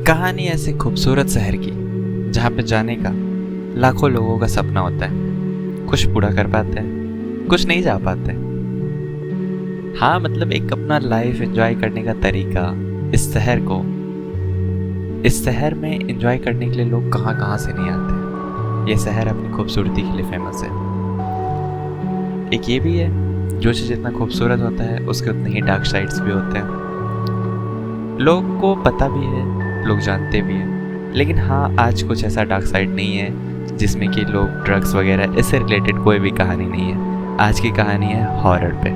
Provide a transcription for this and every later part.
कहानी ऐसे खूबसूरत शहर की जहाँ पे जाने का लाखों लोगों का सपना होता है। कुछ पूरा कर पाते हैं, कुछ नहीं जा पाते। हाँ, मतलब एक अपना लाइफ एंजॉय करने का तरीका। इस शहर में एंजॉय करने के लिए लोग कहाँ कहाँ से नहीं आते। ये शहर अपनी खूबसूरती के लिए फेमस है। एक ये भी है, जो चीज़ जितना खूबसूरत होता है उसके उतने ही डार्क साइड्स भी होते हैं। लोग को पता भी है, लोग जानते भी हैं, लेकिन हाँ, आज कुछ ऐसा डार्क साइड नहीं है जिसमें कि लोग ड्रग्स वगैरह इससे रिलेटेड कोई भी कहानी नहीं है। आज की कहानी है हॉरर पे।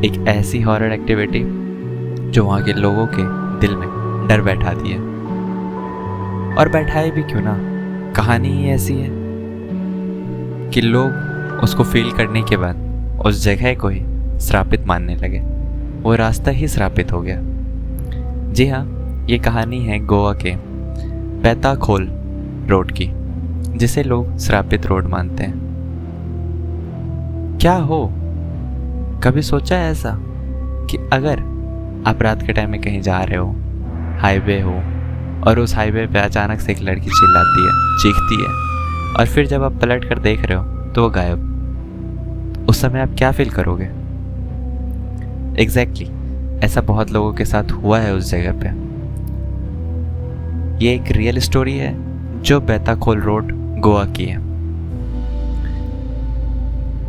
एक ऐसी हॉरर एक्टिविटी जो वहाँ के लोगों के दिल में डर बैठाती है। और बैठाए भी क्यों ना, कहानी ही ऐसी है कि लोग उसको फील करने के बाद उस जगह को ही श्रापित मानने लगे। वो रास्ता ही श्रापित हो गया। जी हाँ, ये कहानी है गोवा के पैताखोल रोड की, जिसे लोग श्रापित रोड मानते हैं। क्या हो, कभी सोचा है ऐसा कि अगर आप रात के टाइम में कहीं जा रहे हो, हाईवे हो, और उस हाईवे पे अचानक से एक लड़की चिल्लाती है, चीखती है, और फिर जब आप पलट कर देख रहे हो तो वो गायब। उस समय आप क्या फील करोगे? एग्जैक्टली ऐसा बहुत लोगों के साथ हुआ है उस जगह पे। ये एक रियल स्टोरी है जो पैताखोल रोड गोवा की है।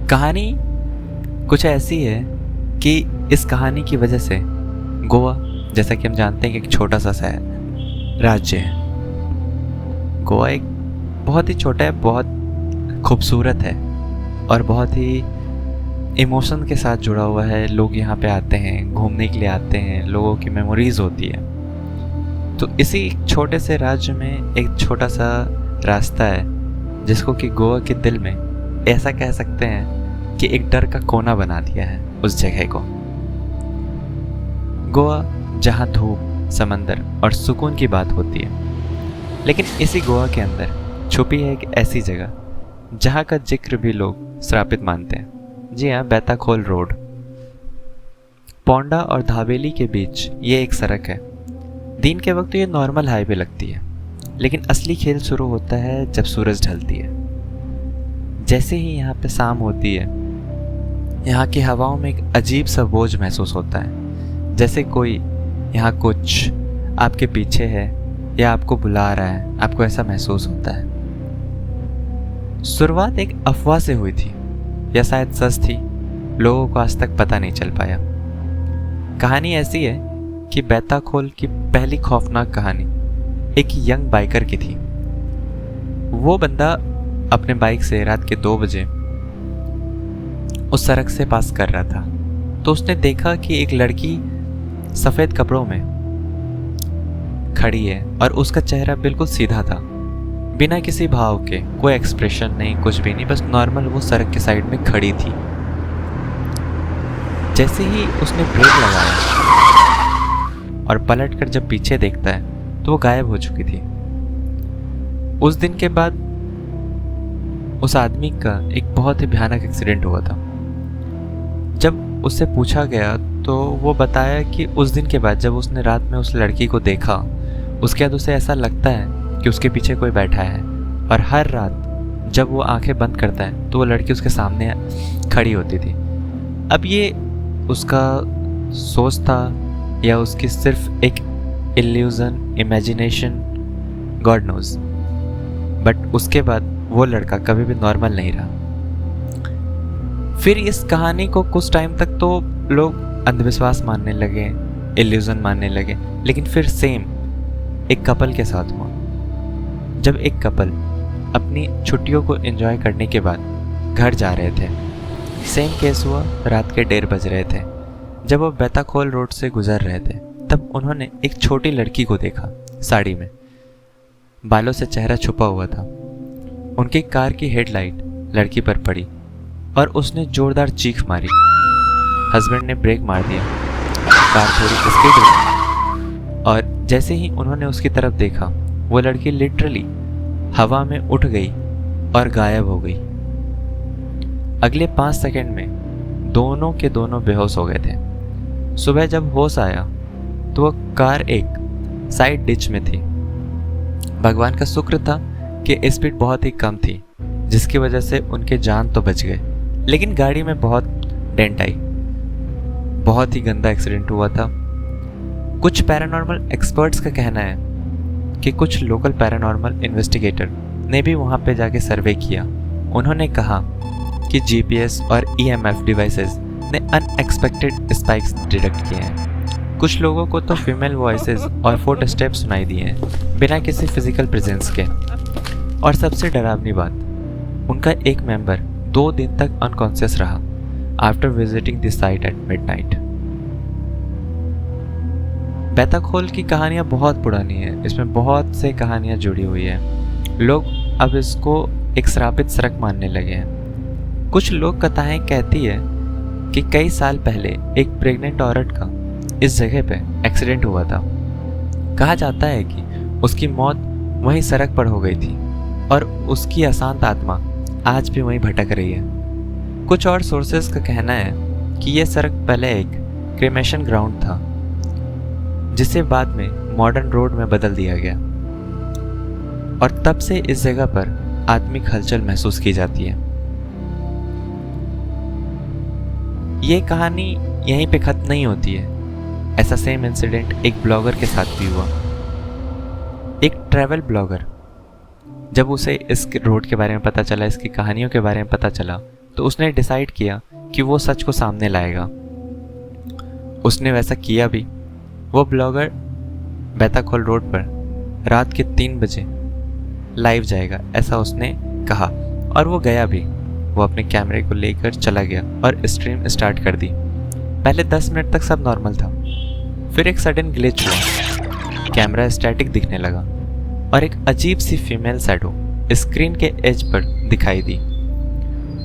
कहानी कुछ ऐसी है कि इस कहानी की वजह से गोवा, जैसा कि हम जानते हैं कि एक छोटा सा शहर राज्य है। गोवा एक बहुत ही छोटा है, बहुत खूबसूरत है और बहुत ही इमोशन के साथ जुड़ा हुआ है। लोग यहाँ पे आते हैं, घूमने के लिए आते हैं, लोगों की मेमोरीज होती है। तो इसी छोटे से राज्य में एक छोटा सा रास्ता है जिसको कि गोवा के दिल में ऐसा कह सकते हैं कि एक डर का कोना बना दिया है उस जगह को। गोवा जहाँ धूप, समंदर और सुकून की बात होती है, लेकिन इसी गोवा के अंदर छुपी है एक ऐसी जगह जहाँ का जिक्र भी लोग श्रापित मानते हैं। जी हाँ, पैताखोल रोड। पोंडा और धावेली के बीच ये एक सड़क है। दिन के वक्त तो ये नॉर्मल हाईवे लगती है, लेकिन असली खेल शुरू होता है जब सूरज ढलती है। जैसे ही यहाँ पे शाम होती है, यहाँ की हवाओं में एक अजीब सा बोझ महसूस होता है, जैसे कोई यहाँ कुछ आपके पीछे है या आपको बुला रहा है। आपको ऐसा महसूस होता है। शुरुआत एक अफवाह से हुई थी या शायद सच थी, लोगों को आज तक पता नहीं चल पाया। कहानी ऐसी है कि पैताखोल की पहली खौफनाक कहानी एक यंग बाइकर की थी। वो बंदा अपने बाइक से रात के 2 बजे उस सड़क से पास कर रहा था, तो उसने देखा कि एक लड़की सफ़ेद कपड़ों में खड़ी है और उसका चेहरा बिल्कुल सीधा था, बिना किसी भाव के, कोई एक्सप्रेशन नहीं, कुछ भी नहीं, बस नॉर्मल वो सड़क के साइड में खड़ी थी। जैसे ही उसने ब्रेक लगाया और पलटकर जब पीछे देखता है तो वो गायब हो चुकी थी। उस दिन के बाद उस आदमी का एक बहुत ही भयानक एक्सीडेंट हुआ था। जब उससे पूछा गया तो वो बताया कि उस दिन के बाद जब उसने रात में उस लड़की को देखा, उसके बाद उसे ऐसा लगता है कि उसके पीछे कोई बैठा है, और हर रात जब वो आंखें बंद करता है तो वो लड़की उसके सामने खड़ी होती थी। अब ये उसका सोच था या उसकी सिर्फ एक illusion, imagination, God knows, but उसके बाद वो लड़का कभी भी नॉर्मल नहीं रहा। फिर इस कहानी को कुछ टाइम तक तो लोग अंधविश्वास मानने लगे, इल्यूजन मानने लगे, लेकिन फिर सेम एक कपल के साथ हुआ। जब एक कपल अपनी छुट्टियों को एंजॉय करने के बाद घर जा रहे थे, सेम केस हुआ। रात के 1:30 बज रहे थे। जब वो पैताखोल रोड से गुजर रहे थे तब उन्होंने एक छोटी लड़की को देखा, साड़ी में, बालों से चेहरा छुपा हुआ था। उनकी कार की हेडलाइट लड़की पर पड़ी और उसने जोरदार चीख मारी। हस्बैंड ने ब्रेक मार दिया, कार थोड़ी स्किड हुई, और जैसे ही उन्होंने उसकी तरफ देखा, वो लड़की लिटरली हवा में उठ गई और गायब हो गई। अगले 5 सेकंड में दोनों के दोनों बेहोश हो गए थे। सुबह जब होश आया तो वह कार एक साइड डिच में थी। भगवान का शुक्र था कि स्पीड बहुत ही कम थी, जिसकी वजह से उनके जान तो बच गए, लेकिन गाड़ी में बहुत डेंट आई। बहुत ही गंदा एक्सीडेंट हुआ था। कुछ पैरानॉर्मल एक्सपर्ट्स का कहना है कि कुछ लोकल पैरानॉर्मल इन्वेस्टिगेटर ने भी वहाँ पे जाके सर्वे किया। उन्होंने कहा कि जीपीएस और ईएमएफ डिवाइसेस ने अनएक्सपेक्टेड स्पाइक्स डिटेक्ट किए हैं। कुछ लोगों को तो फीमेल वॉइसेस और फुट स्टेप सुनाई दिए हैं बिना किसी फिजिकल प्रेजेंस के। और सबसे डरावनी बात, उनका एक मेंबर 2 दिन तक अनकॉन्शियस रहा after visiting the site at midnight. बैताखोल की कहानियाँ बहुत पुरानी हैं, इसमें बहुत से कहानियाँ जुड़ी हुई हैं। लोग अब इसको एक श्रापित सड़क मानने लगे हैं। कुछ लोक कथाएं कहती है कि कई साल पहले एक प्रेग्नेंट औरत का इस जगह पे एक्सीडेंट हुआ था। कहा जाता है कि उसकी मौत वहीं सड़क पर हो गई थी और उसकी अशांत आत्मा आज भी वहीं भटक रही है। कुछ और सोर्सेस का कहना है कि यह सड़क पहले एक क्रेमेशन ग्राउंड था, जिसे बाद में मॉडर्न रोड में बदल दिया गया और तब से इस जगह पर आत्मिक हलचल महसूस की जाती है। ये कहानी यहीं पे खत्म नहीं होती है। ऐसा सेम इंसिडेंट एक ब्लॉगर के साथ भी हुआ। एक ट्रैवल ब्लॉगर, जब उसे इस रोड के बारे में पता चला, इसकी कहानियों के बारे में पता चला, तो उसने डिसाइड किया कि वो सच को सामने लाएगा। उसने वैसा किया भी। वो ब्लॉगर बैताखोल रोड पर रात के 3 बजे लाइव जाएगा, ऐसा उसने कहा, और वो गया भी। वो अपने कैमरे को लेकर चला गया और स्ट्रीम स्टार्ट कर दी। पहले 10 मिनट तक सब नॉर्मल था, फिर एक सडन ग्लिच हुआ। कैमरा स्टैटिक दिखने लगा और एक अजीब सी फीमेल शैडो स्क्रीन के एज पर दिखाई दी।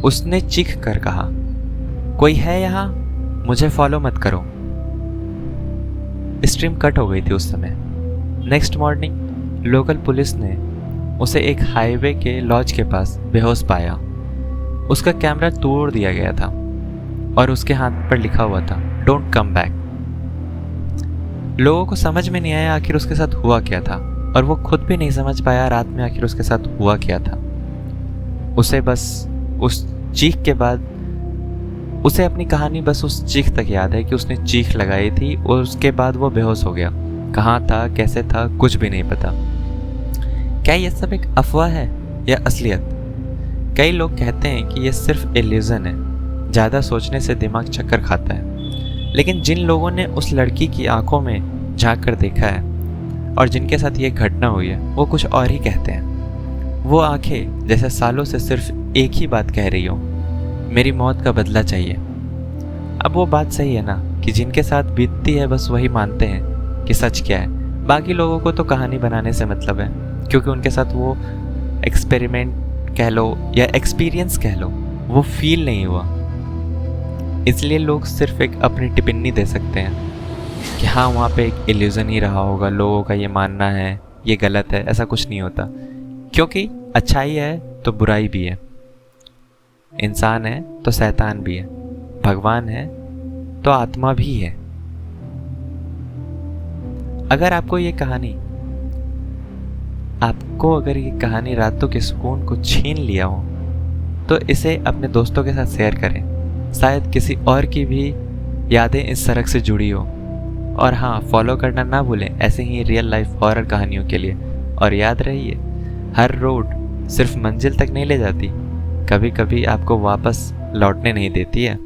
उसने चीख कर कहा, कोई है यहाँ, मुझे फॉलो मत करो। स्ट्रीम कट हो गई थी उस समय। नेक्स्ट मॉर्निंग लोकल पुलिस ने उसे एक हाईवे के लॉज के पास बेहोश पाया। उसका कैमरा तोड़ दिया गया था और उसके हाथ पर लिखा हुआ था, डोंट कम बैक। लोगों को समझ में नहीं आया आखिर उसके साथ हुआ क्या था, और वो खुद भी नहीं समझ पाया रात में आखिर उसके साथ हुआ क्या था। उसे बस उस चीख के बाद, उसे अपनी कहानी बस उस चीख तक याद है कि उसने चीख लगाई थी और उसके बाद वो बेहोश हो गया। कहाँ था, कैसे था, कुछ भी नहीं पता। क्या ये सब एक अफवाह है या असलियत? कई लोग कहते हैं कि ये सिर्फ इल्यूजन है, ज़्यादा सोचने से दिमाग चक्कर खाता है। लेकिन जिन लोगों ने उस लड़की की आंखों में झांक कर देखा है और जिनके साथ ये घटना हुई है, वो कुछ और ही कहते हैं। वो आंखें जैसे सालों से सिर्फ एक ही बात कह रही हो, मेरी मौत का बदला चाहिए। अब वो बात सही है ना कि जिनके साथ बीतती है बस वही मानते हैं कि सच क्या है। बाकी लोगों को तो कहानी बनाने से मतलब है, क्योंकि उनके साथ वो एक्सपेरिमेंट कह लो या एक्सपीरियंस कह लो, वो फील नहीं हुआ। इसलिए लोग सिर्फ एक अपनी टिप्पणी दे सकते हैं कि हाँ, वहाँ पे एक इल्यूजन ही रहा होगा, लोगों का ये मानना है, ये गलत है। ऐसा कुछ नहीं होता, क्योंकि अच्छाई है तो बुराई भी है, इंसान है तो शैतान भी है, भगवान है तो आत्मा भी है। अगर अगर ये कहानी रातों के सुकून को छीन लिया हो, तो इसे अपने दोस्तों के साथ शेयर करें। शायद किसी और की भी यादें इस सड़क से जुड़ी हो। और हाँ, फॉलो करना ना भूलें ऐसे ही रियल लाइफ हॉरर कहानियों के लिए। और याद रहिए, हर रोड सिर्फ मंजिल तक नहीं ले जाती, कभी कभी आपको वापस लौटने नहीं देती है।